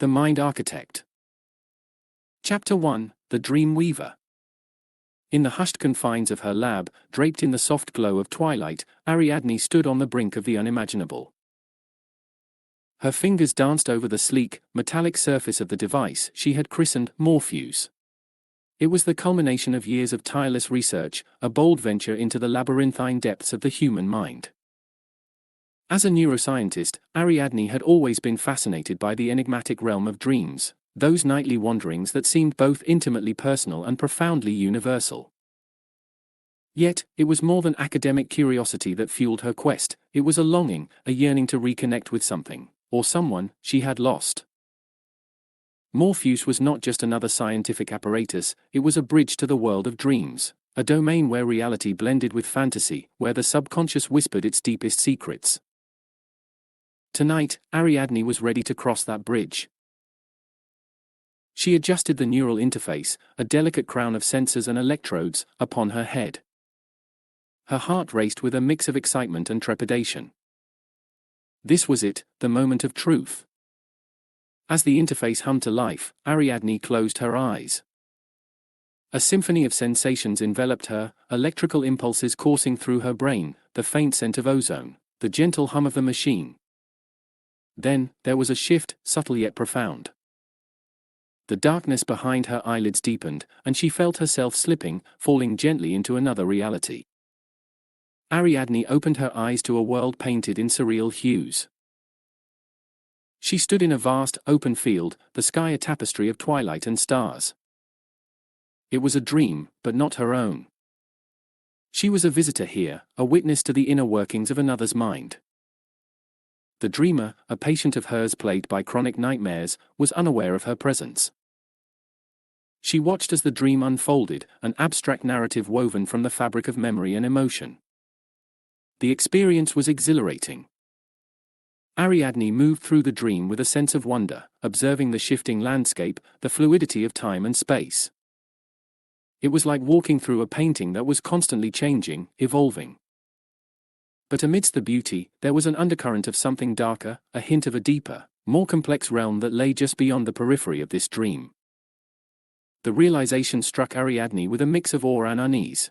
The Mind Architect. Chapter 1: The Dream Weaver. In the hushed confines of her lab, draped in the soft glow of twilight, Ariadne stood on the brink of the unimaginable. Her fingers danced over the sleek, metallic surface of the device she had christened Morpheus. It was the culmination of years of tireless research, a bold venture into the labyrinthine depths of the human mind. As a neuroscientist, Ariadne had always been fascinated by the enigmatic realm of dreams, those nightly wanderings that seemed both intimately personal and profoundly universal. Yet, it was more than academic curiosity that fueled her quest. It was a longing, a yearning to reconnect with something, or someone, she had lost. Morpheus was not just another scientific apparatus, it was a bridge to the world of dreams, a domain where reality blended with fantasy, where the subconscious whispered its deepest secrets. Tonight, Ariadne was ready to cross that bridge. She adjusted the neural interface, a delicate crown of sensors and electrodes, upon her head. Her heart raced with a mix of excitement and trepidation. This was it, the moment of truth. As the interface hummed to life, Ariadne closed her eyes. A symphony of sensations enveloped her, electrical impulses coursing through her brain, the faint scent of ozone, the gentle hum of the machine. Then, there was a shift, subtle yet profound. The darkness behind her eyelids deepened, and she felt herself slipping, falling gently into another reality. Ariadne opened her eyes to a world painted in surreal hues. She stood in a vast, open field, the sky a tapestry of twilight and stars. It was a dream, but not her own. She was a visitor here, a witness to the inner workings of another's mind. The dreamer, a patient of hers plagued by chronic nightmares, was unaware of her presence. She watched as the dream unfolded, an abstract narrative woven from the fabric of memory and emotion. The experience was exhilarating. Ariadne moved through the dream with a sense of wonder, observing the shifting landscape, the fluidity of time and space. It was like walking through a painting that was constantly changing, evolving. But amidst the beauty, there was an undercurrent of something darker, a hint of a deeper, more complex realm that lay just beyond the periphery of this dream. The realization struck Ariadne with a mix of awe and unease.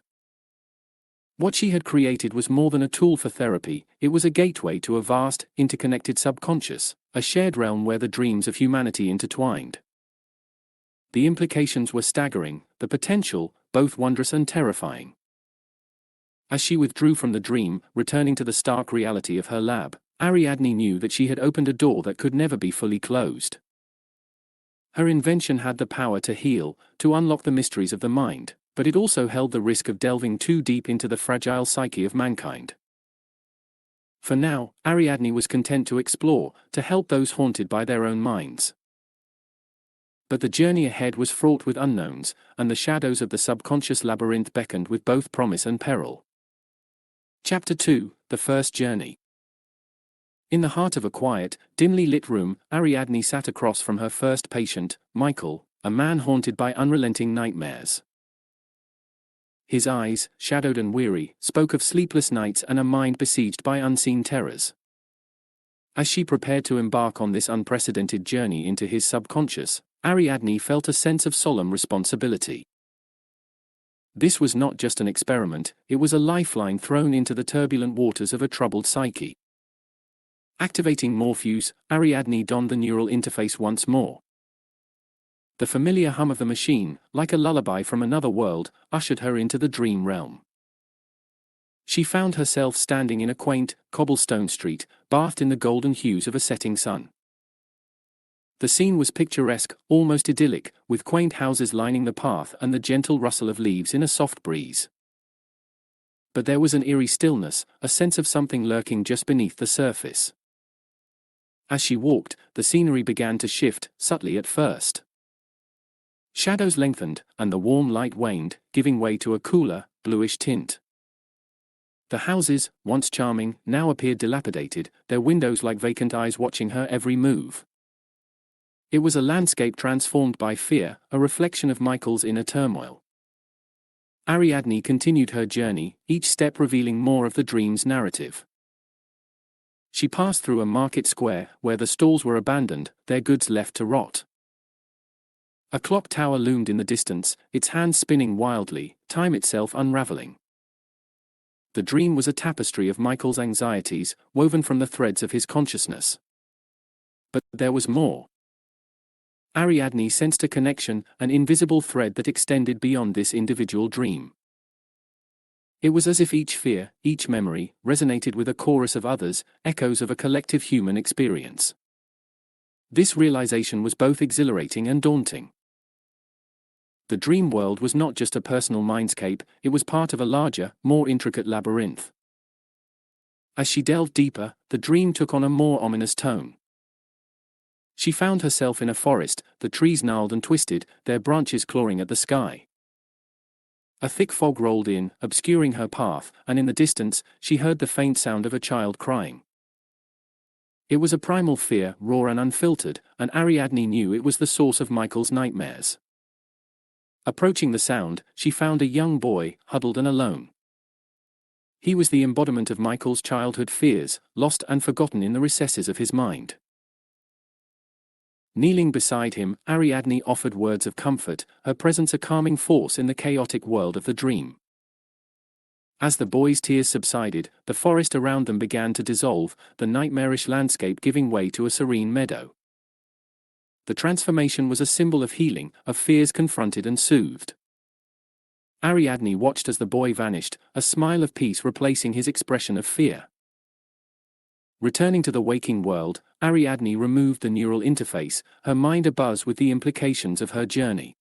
What she had created was more than a tool for therapy, it was a gateway to a vast, interconnected subconscious, a shared realm where the dreams of humanity intertwined. The implications were staggering, the potential, both wondrous and terrifying. As she withdrew from the dream, returning to the stark reality of her lab, Ariadne knew that she had opened a door that could never be fully closed. Her invention had the power to heal, to unlock the mysteries of the mind, but it also held the risk of delving too deep into the fragile psyche of mankind. For now, Ariadne was content to explore, to help those haunted by their own minds. But the journey ahead was fraught with unknowns, and the shadows of the subconscious labyrinth beckoned with both promise and peril. Chapter 2: The First Journey. In the heart of a quiet, dimly lit room, Ariadne sat across from her first patient, Michael, a man haunted by unrelenting nightmares. His eyes, shadowed and weary, spoke of sleepless nights and a mind besieged by unseen terrors. As she prepared to embark on this unprecedented journey into his subconscious, Ariadne felt a sense of solemn responsibility. This was not just an experiment, it was a lifeline thrown into the turbulent waters of a troubled psyche. Activating Morpheus, Ariadne donned the neural interface once more. The familiar hum of the machine, like a lullaby from another world, ushered her into the dream realm. She found herself standing in a quaint, cobblestone street, bathed in the golden hues of a setting sun. The scene was picturesque, almost idyllic, with quaint houses lining the path and the gentle rustle of leaves in a soft breeze. But there was an eerie stillness, a sense of something lurking just beneath the surface. As she walked, the scenery began to shift, subtly at first. Shadows lengthened, and the warm light waned, giving way to a cooler, bluish tint. The houses, once charming, now appeared dilapidated, their windows like vacant eyes watching her every move. It was a landscape transformed by fear, a reflection of Michael's inner turmoil. Ariadne continued her journey, each step revealing more of the dream's narrative. She passed through a market square where the stalls were abandoned, their goods left to rot. A clock tower loomed in the distance, its hands spinning wildly, time itself unraveling. The dream was a tapestry of Michael's anxieties, woven from the threads of his consciousness. But there was more. Ariadne sensed a connection, an invisible thread that extended beyond this individual dream. It was as if each fear, each memory, resonated with a chorus of others, echoes of a collective human experience. This realization was both exhilarating and daunting. The dream world was not just a personal mindscape, it was part of a larger, more intricate labyrinth. As she delved deeper, the dream took on a more ominous tone. She found herself in a forest, the trees gnarled and twisted, their branches clawing at the sky. A thick fog rolled in, obscuring her path, and in the distance, she heard the faint sound of a child crying. It was a primal fear, raw and unfiltered, and Ariadne knew it was the source of Michael's nightmares. Approaching the sound, she found a young boy, huddled and alone. He was the embodiment of Michael's childhood fears, lost and forgotten in the recesses of his mind. Kneeling beside him, Ariadne offered words of comfort, her presence a calming force in the chaotic world of the dream. As the boy's tears subsided, the forest around them began to dissolve, the nightmarish landscape giving way to a serene meadow. The transformation was a symbol of healing, of fears confronted and soothed. Ariadne watched as the boy vanished, a smile of peace replacing his expression of fear. Returning to the waking world, Ariadne removed the neural interface, her mind abuzz with the implications of her journey.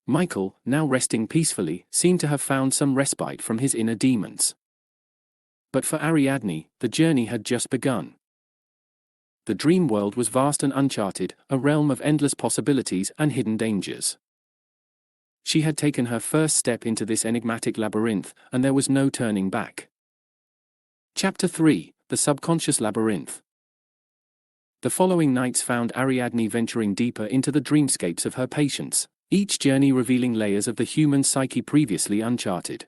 Michael, now resting peacefully, seemed to have found some respite from his inner demons. But for Ariadne, the journey had just begun. The dream world was vast and uncharted, a realm of endless possibilities and hidden dangers. She had taken her first step into this enigmatic labyrinth, and there was no turning back. Chapter 3: The Subconscious Labyrinth. The following nights found Ariadne venturing deeper into the dreamscapes of her patients, each journey revealing layers of the human psyche previously uncharted.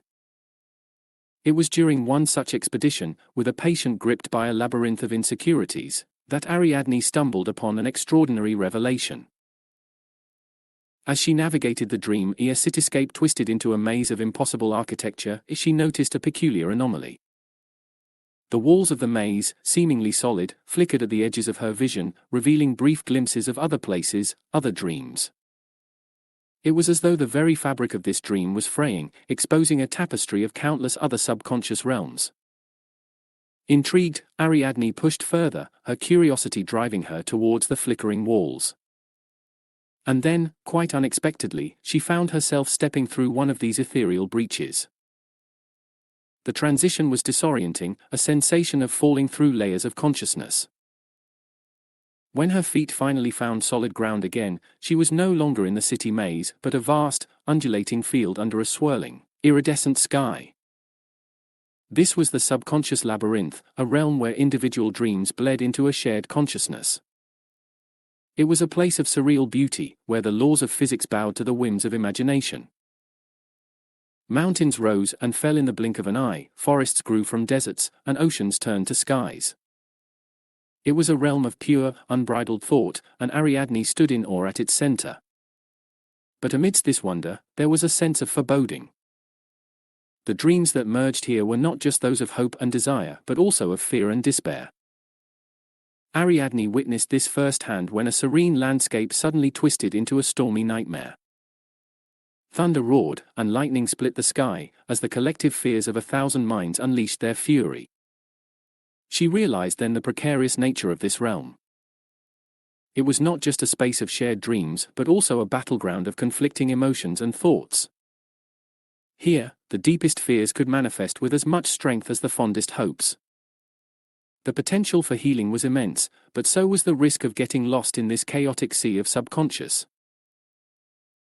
It was during one such expedition, with a patient gripped by a labyrinth of insecurities, that Ariadne stumbled upon an extraordinary revelation. As she navigated the dream cityscape twisted into a maze of impossible architecture, she noticed a peculiar anomaly. The walls of the maze, seemingly solid, flickered at the edges of her vision, revealing brief glimpses of other places, other dreams. It was as though the very fabric of this dream was fraying, exposing a tapestry of countless other subconscious realms. Intrigued, Ariadne pushed further, her curiosity driving her towards the flickering walls. And then, quite unexpectedly, she found herself stepping through one of these ethereal breaches. The transition was disorienting, a sensation of falling through layers of consciousness. When her feet finally found solid ground again, she was no longer in the city maze, but a vast, undulating field under a swirling, iridescent sky. This was the subconscious labyrinth, a realm where individual dreams bled into a shared consciousness. It was a place of surreal beauty, where the laws of physics bowed to the whims of imagination. Mountains rose and fell in the blink of an eye, forests grew from deserts, and oceans turned to skies. It was a realm of pure, unbridled thought, and Ariadne stood in awe at its center. But amidst this wonder, there was a sense of foreboding. The dreams that merged here were not just those of hope and desire, but also of fear and despair. Ariadne witnessed this firsthand when a serene landscape suddenly twisted into a stormy nightmare. Thunder roared, and lightning split the sky, as the collective fears of 1,000 minds unleashed their fury. She realized then the precarious nature of this realm. It was not just a space of shared dreams, but also a battleground of conflicting emotions and thoughts. Here, the deepest fears could manifest with as much strength as the fondest hopes. The potential for healing was immense, but so was the risk of getting lost in this chaotic sea of subconscious.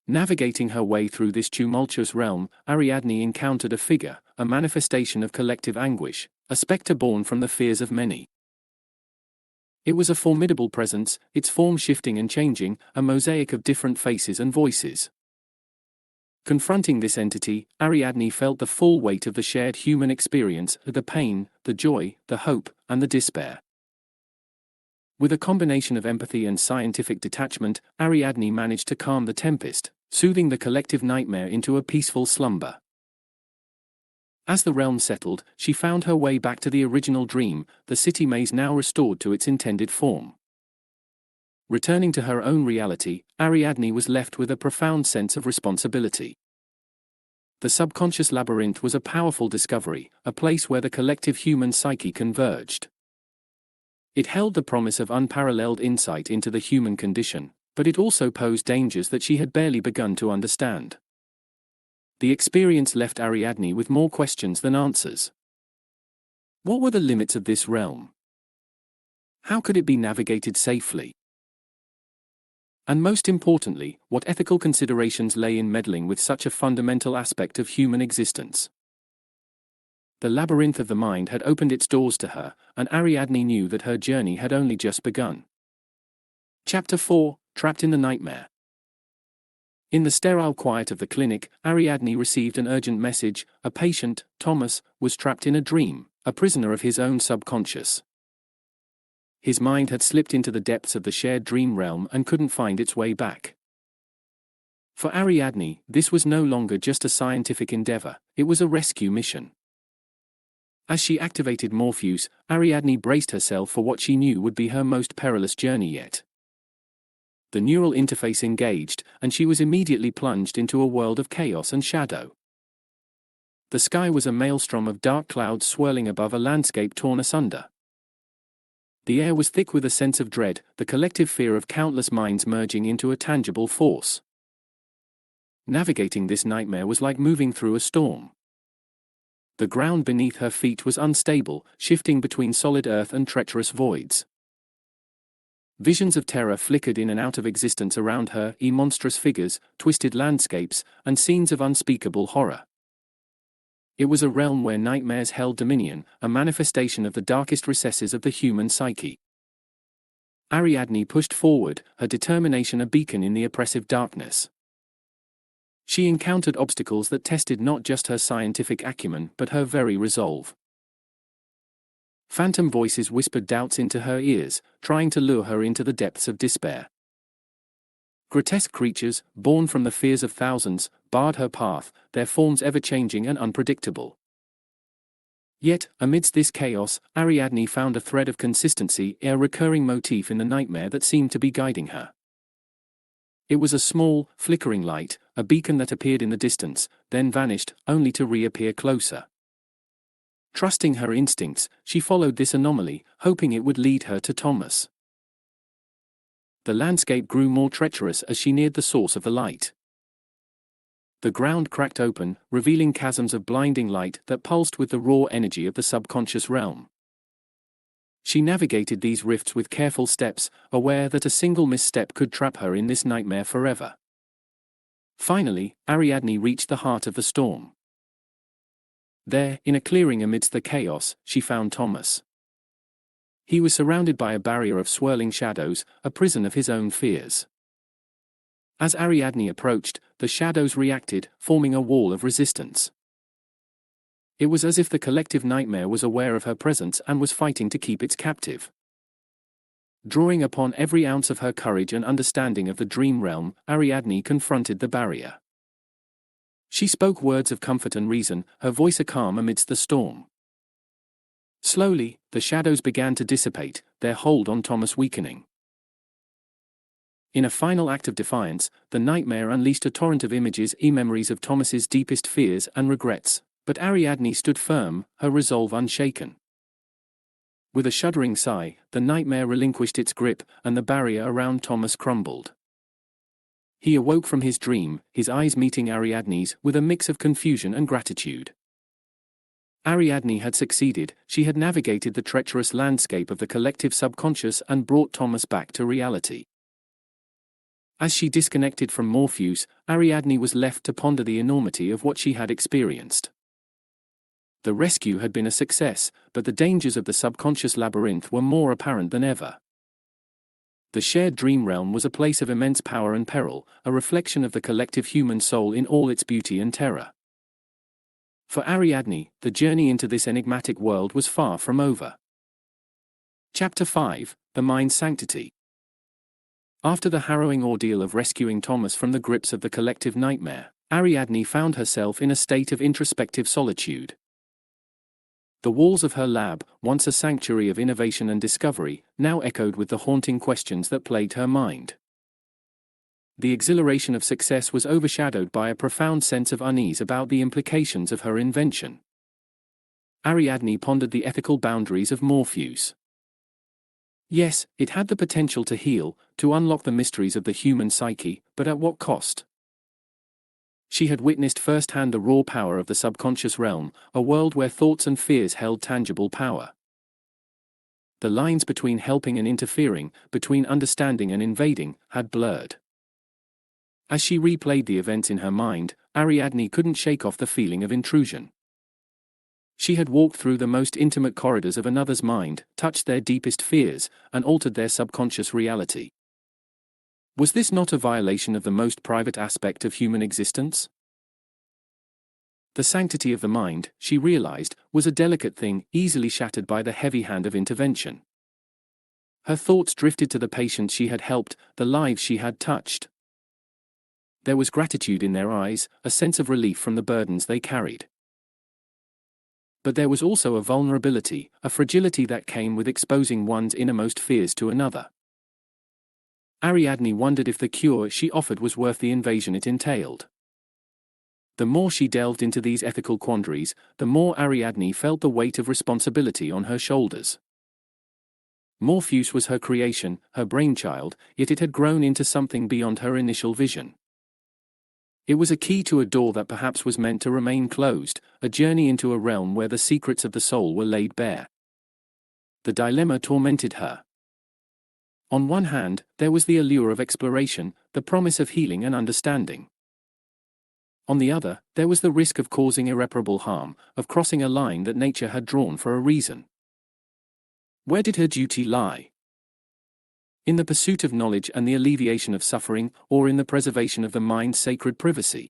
Navigating her way through this tumultuous realm, Ariadne encountered a figure, a manifestation of collective anguish, a spectre born from the fears of many. It was a formidable presence, its form shifting and changing, a mosaic of different faces and voices. Confronting this entity, Ariadne felt the full weight of the shared human experience, the pain, the joy, the hope, and the despair. With a combination of empathy and scientific detachment, Ariadne managed to calm the tempest, soothing the collective nightmare into a peaceful slumber. As the realm settled, she found her way back to the original dream, the city maze now restored to its intended form. Returning to her own reality, Ariadne was left with a profound sense of responsibility. The subconscious labyrinth was a powerful discovery, a place where the collective human psyche converged. It held the promise of unparalleled insight into the human condition, but it also posed dangers that she had barely begun to understand. The experience left Ariadne with more questions than answers. What were the limits of this realm? How could it be navigated safely? And most importantly, what ethical considerations lay in meddling with such a fundamental aspect of human existence? The labyrinth of the mind had opened its doors to her, and Ariadne knew that her journey had only just begun. Chapter 4: Trapped in the Nightmare. In the sterile quiet of the clinic, Ariadne received an urgent message. A patient, Thomas, was trapped in a dream, a prisoner of his own subconscious. His mind had slipped into the depths of the shared dream realm and couldn't find its way back. For Ariadne, this was no longer just a scientific endeavor, it was a rescue mission. As she activated Morpheus, Ariadne braced herself for what she knew would be her most perilous journey yet. The neural interface engaged, and she was immediately plunged into a world of chaos and shadow. The sky was a maelstrom of dark clouds swirling above a landscape torn asunder. The air was thick with a sense of dread, the collective fear of countless minds merging into a tangible force. Navigating this nightmare was like moving through a storm. The ground beneath her feet was unstable, shifting between solid earth and treacherous voids. Visions of terror flickered in and out of existence around her, monstrous figures, twisted landscapes, and scenes of unspeakable horror. It was a realm where nightmares held dominion, a manifestation of the darkest recesses of the human psyche. Ariadne pushed forward, her determination a beacon in the oppressive darkness. She encountered obstacles that tested not just her scientific acumen but her very resolve. Phantom voices whispered doubts into her ears, trying to lure her into the depths of despair. Grotesque creatures, born from the fears of thousands, barred her path, their forms ever-changing and unpredictable. Yet, amidst this chaos, Ariadne found a thread of consistency, a recurring motif in the nightmare that seemed to be guiding her. It was a small, flickering light, a beacon that appeared in the distance, then vanished, only to reappear closer. Trusting her instincts, she followed this anomaly, hoping it would lead her to Thomas. The landscape grew more treacherous as she neared the source of the light. The ground cracked open, revealing chasms of blinding light that pulsed with the raw energy of the subconscious realm. She navigated these rifts with careful steps, aware that a single misstep could trap her in this nightmare forever. Finally, Ariadne reached the heart of the storm. There, in a clearing amidst the chaos, she found Thomas. He was surrounded by a barrier of swirling shadows, a prison of his own fears. As Ariadne approached, the shadows reacted, forming a wall of resistance. It was as if the collective nightmare was aware of her presence and was fighting to keep its captive. Drawing upon every ounce of her courage and understanding of the dream realm, Ariadne confronted the barrier. She spoke words of comfort and reason, her voice a calm amidst the storm. Slowly, the shadows began to dissipate, their hold on Thomas weakening. In a final act of defiance, the nightmare unleashed a torrent of images, memories of Thomas's deepest fears and regrets, but Ariadne stood firm, her resolve unshaken. With a shuddering sigh, the nightmare relinquished its grip, and the barrier around Thomas crumbled. He awoke from his dream, his eyes meeting Ariadne's with a mix of confusion and gratitude. Ariadne had succeeded, she had navigated the treacherous landscape of the collective subconscious and brought Thomas back to reality. As she disconnected from Morpheus, Ariadne was left to ponder the enormity of what she had experienced. The rescue had been a success, but the dangers of the subconscious labyrinth were more apparent than ever. The shared dream realm was a place of immense power and peril, a reflection of the collective human soul in all its beauty and terror. For Ariadne, the journey into this enigmatic world was far from over. Chapter 5: The Mind's Sanctity. After the harrowing ordeal of rescuing Thomas from the grips of the collective nightmare, Ariadne found herself in a state of introspective solitude. The walls of her lab, once a sanctuary of innovation and discovery, now echoed with the haunting questions that plagued her mind. The exhilaration of success was overshadowed by a profound sense of unease about the implications of her invention. Ariadne pondered the ethical boundaries of Morpheus. Yes, it had the potential to heal, to unlock the mysteries of the human psyche, but at what cost? She had witnessed firsthand the raw power of the subconscious realm, a world where thoughts and fears held tangible power. The lines between helping and interfering, between understanding and invading, had blurred. As she replayed the events in her mind, Ariadne couldn't shake off the feeling of intrusion. She had walked through the most intimate corridors of another's mind, touched their deepest fears, and altered their subconscious reality. Was this not a violation of the most private aspect of human existence? The sanctity of the mind, she realized, was a delicate thing, easily shattered by the heavy hand of intervention. Her thoughts drifted to the patients she had helped, the lives she had touched. There was gratitude in their eyes, a sense of relief from the burdens they carried. But there was also a vulnerability, a fragility that came with exposing one's innermost fears to another. Ariadne wondered if the cure she offered was worth the invasion it entailed. The more she delved into these ethical quandaries, the more Ariadne felt the weight of responsibility on her shoulders. Morpheus was her creation, her brainchild, yet it had grown into something beyond her initial vision. It was a key to a door that perhaps was meant to remain closed, a journey into a realm where the secrets of the soul were laid bare. The dilemma tormented her. On one hand, there was the allure of exploration, the promise of healing and understanding. On the other, there was the risk of causing irreparable harm, of crossing a line that nature had drawn for a reason. Where did her duty lie? In the pursuit of knowledge and the alleviation of suffering, or in the preservation of the mind's sacred privacy?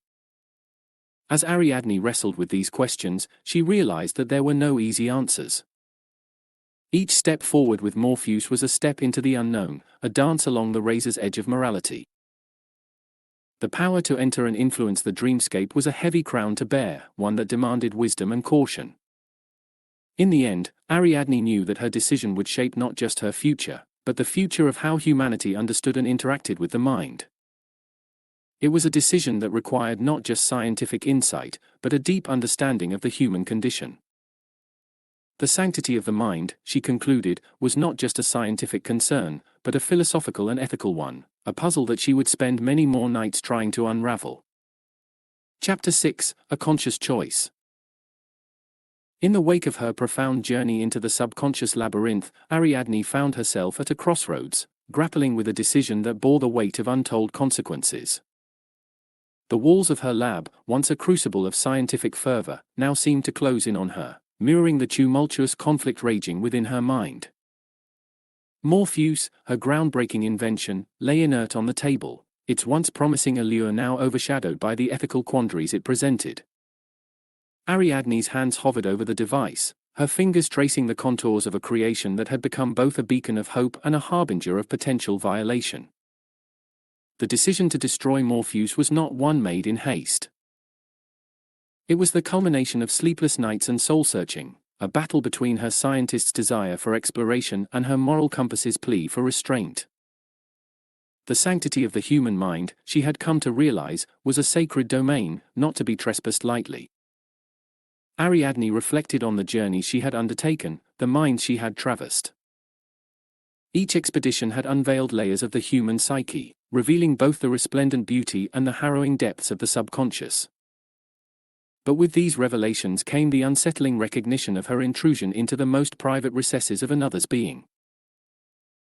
As Ariadne wrestled with these questions, she realized that there were no easy answers. Each step forward with Morpheus was a step into the unknown, a dance along the razor's edge of morality. The power to enter and influence the dreamscape was a heavy crown to bear, one that demanded wisdom and caution. In the end, Ariadne knew that her decision would shape not just her future, but the future of how humanity understood and interacted with the mind. It was a decision that required not just scientific insight, but a deep understanding of the human condition. The sanctity of the mind, she concluded, was not just a scientific concern, but a philosophical and ethical one, a puzzle that she would spend many more nights trying to unravel. Chapter 6: A Conscious Choice. In the wake of her profound journey into the subconscious labyrinth, Ariadne found herself at a crossroads, grappling with a decision that bore the weight of untold consequences. The walls of her lab, once a crucible of scientific fervor, now seemed to close in on her, mirroring the tumultuous conflict raging within her mind. Morpheus, her groundbreaking invention, lay inert on the table, its once promising allure now overshadowed by the ethical quandaries it presented. Ariadne's hands hovered over the device, her fingers tracing the contours of a creation that had become both a beacon of hope and a harbinger of potential violation. The decision to destroy Morpheus was not one made in haste. It was the culmination of sleepless nights and soul-searching, a battle between her scientist's desire for exploration and her moral compass's plea for restraint. The sanctity of the human mind, she had come to realize, was a sacred domain, not to be trespassed lightly. Ariadne reflected on the journey she had undertaken, the minds she had traversed. Each expedition had unveiled layers of the human psyche, revealing both the resplendent beauty and the harrowing depths of the subconscious. But with these revelations came the unsettling recognition of her intrusion into the most private recesses of another's being.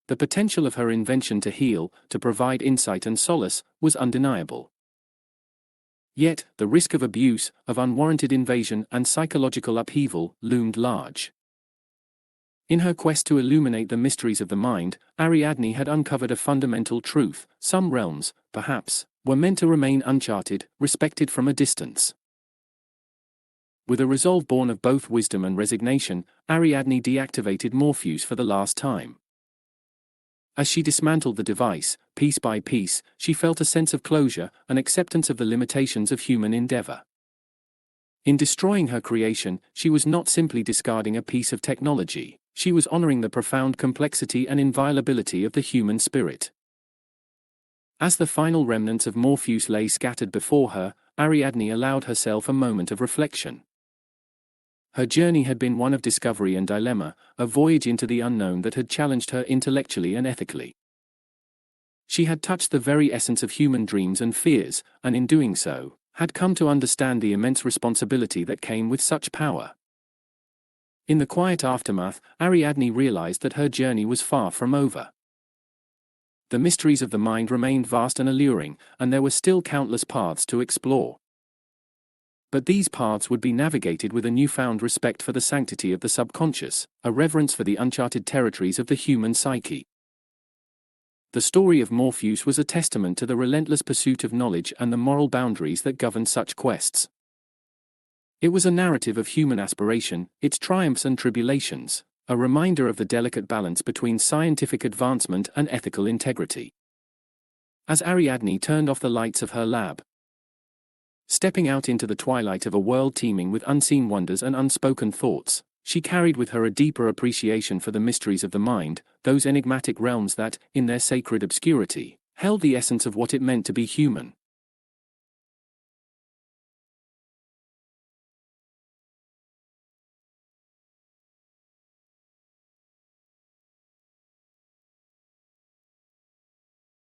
The potential of her invention to heal, to provide insight and solace, was undeniable. Yet, the risk of abuse, of unwarranted invasion and psychological upheaval, loomed large. In her quest to illuminate the mysteries of the mind, Ariadne had uncovered a fundamental truth: some realms, perhaps, were meant to remain uncharted, respected from a distance. With a resolve born of both wisdom and resignation, Ariadne deactivated Morpheus for the last time. As she dismantled the device, piece by piece, she felt a sense of closure, an acceptance of the limitations of human endeavor. In destroying her creation, she was not simply discarding a piece of technology, she was honoring the profound complexity and inviolability of the human spirit. As the final remnants of Morpheus lay scattered before her, Ariadne allowed herself a moment of reflection. Her journey had been one of discovery and dilemma, a voyage into the unknown that had challenged her intellectually and ethically. She had touched the very essence of human dreams and fears, and in doing so, had come to understand the immense responsibility that came with such power. In the quiet aftermath, Ariadne realized that her journey was far from over. The mysteries of the mind remained vast and alluring, and there were still countless paths to explore. But these paths would be navigated with a newfound respect for the sanctity of the subconscious, a reverence for the uncharted territories of the human psyche. The story of Morpheus was a testament to the relentless pursuit of knowledge and the moral boundaries that govern such quests. It was a narrative of human aspiration, its triumphs and tribulations, a reminder of the delicate balance between scientific advancement and ethical integrity. As Ariadne turned off the lights of her lab, stepping out into the twilight of a world teeming with unseen wonders and unspoken thoughts, she carried with her a deeper appreciation for the mysteries of the mind, those enigmatic realms that, in their sacred obscurity, held the essence of what it meant to be human.